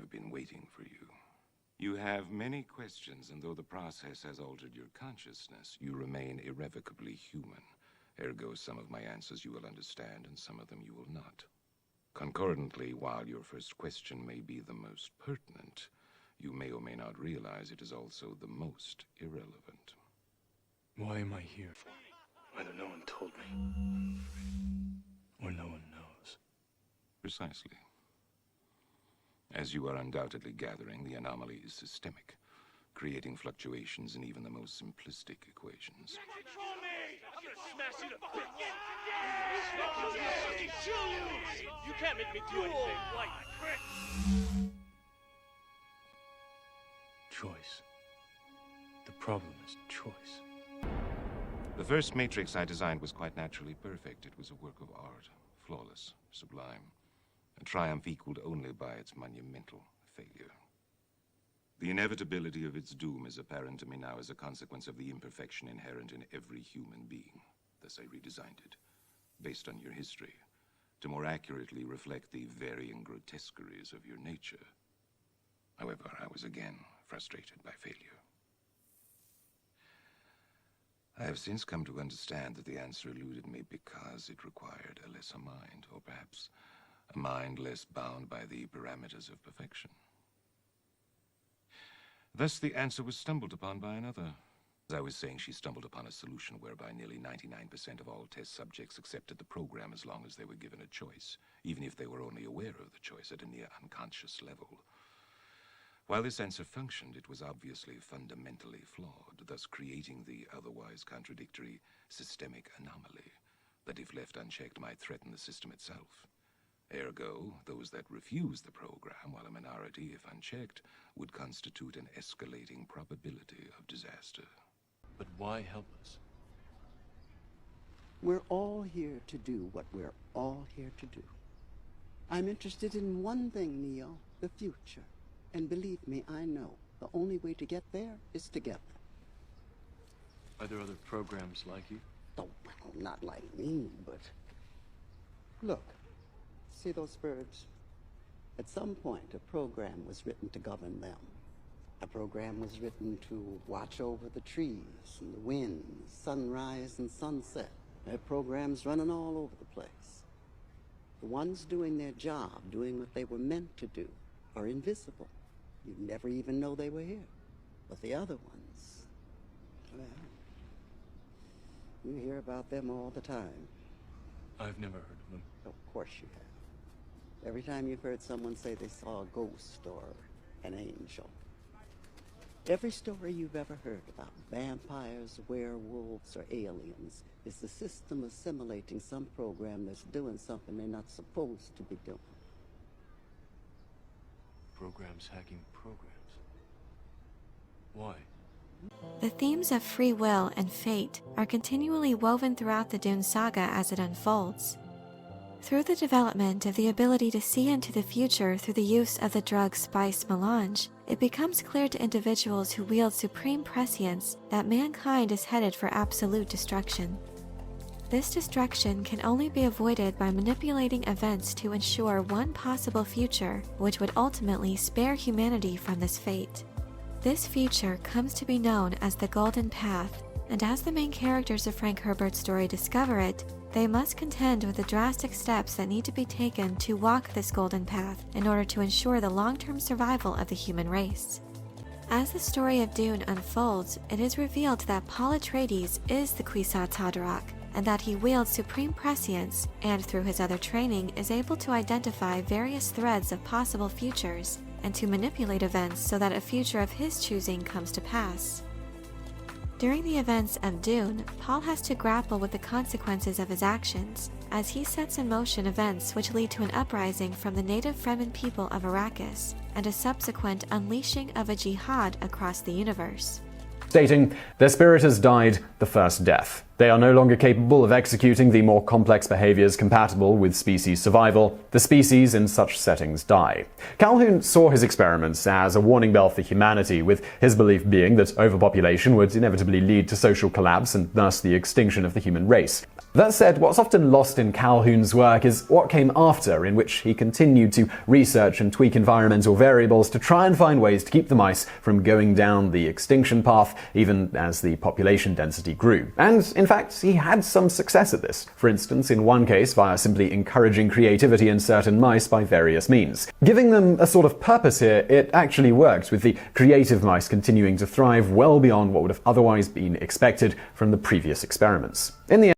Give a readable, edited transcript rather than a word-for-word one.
I've been waiting for you. You have many questions, and though the process has altered your consciousness, you remain irrevocably human. Ergo, some of my answers you will understand, and some of them you will not. Concordantly, while your first question may be the most pertinent, you may or may not realize it is also the most irrelevant. Why am I here? Either no one told me, or no one knows. Precisely. As you are undoubtedly gathering, the anomaly is systemic, creating fluctuations in even the most simplistic equations. Control me! I'm gonna smash you to bits! You can't make me do anything, white prick! Choice. The problem is choice. The first matrix I designed was quite naturally perfect. It was a work of art, flawless, sublime, a triumph equaled only by its monumental failure. The inevitability of its doom is apparent to me now as a consequence of the imperfection inherent in every human being. Thus I redesigned it, based on your history, to more accurately reflect the varying grotesqueries of your nature. However, I was again frustrated by failure. I have since come to understand that the answer eluded me because it required a lesser mind, or perhaps a mind less bound by the parameters of perfection. Thus, the answer was stumbled upon by another. As I was saying, she stumbled upon a solution whereby nearly 99% of all test subjects accepted the program as long as they were given a choice, even if they were only aware of the choice at a near unconscious level. While this answer functioned, it was obviously fundamentally flawed, thus creating the otherwise contradictory systemic anomaly that, if left unchecked, might threaten the system itself. Ergo, those that refuse the program, while a minority, if unchecked, would constitute an escalating probability of disaster. But why help us? We're all here to do what we're all here to do. I'm interested in one thing, Neo, the future. And believe me, I know the only way to get there is together. Are there other programs like you? Oh, well, not like me, but... Look, see those birds? At some point, a program was written to govern them. A program was written to watch over the trees and the winds, sunrise and sunset. There are programs running all over the place. The ones doing their job, doing what they were meant to do, are invisible. You'd never even know they were here. But the other ones, well, you hear about them all the time. I've never heard of them. Of course you have. Every time you've heard someone say they saw a ghost or an angel. Every story you've ever heard about vampires, werewolves, or aliens is the system assimilating some program that's doing something they're not supposed to be doing. Programs hacking programs. Why? The themes of free will and fate are continually woven throughout the Dune saga as it unfolds. Through the development of the ability to see into the future through the use of the drug spice melange, it becomes clear to individuals who wield supreme prescience that mankind is headed for absolute destruction. This destruction can only be avoided by manipulating events to ensure one possible future, which would ultimately spare humanity from this fate. This future comes to be known as the Golden Path, and as the main characters of Frank Herbert's story discover it, they must contend with the drastic steps that need to be taken to walk this golden path in order to ensure the long-term survival of the human race. As the story of Dune unfolds, it is revealed that Paul Atreides is the Kwisatz Haderach, and that he wields supreme prescience and through his other training is able to identify various threads of possible futures and to manipulate events so that a future of his choosing comes to pass. During the events of Dune, Paul has to grapple with the consequences of his actions as he sets in motion events which lead to an uprising from the native Fremen people of Arrakis and a subsequent unleashing of a jihad across the universe. Stating, "Their spirit has died the first death." They are no longer capable of executing the more complex behaviors compatible with species survival. The species in such settings die. Calhoun saw his experiments as a warning bell for humanity, with his belief being that overpopulation would inevitably lead to social collapse and thus the extinction of the human race. That said, what's often lost in Calhoun's work is what came after, in which he continued to research and tweak environmental variables to try and find ways to keep the mice from going down the extinction path, even as the population density grew. And, in fact, he had some success at this. For instance, in one case, via simply encouraging creativity in certain mice by various means. Giving them a sort of purpose here, it actually worked, with the creative mice continuing to thrive well beyond what would have otherwise been expected from the previous experiments. In the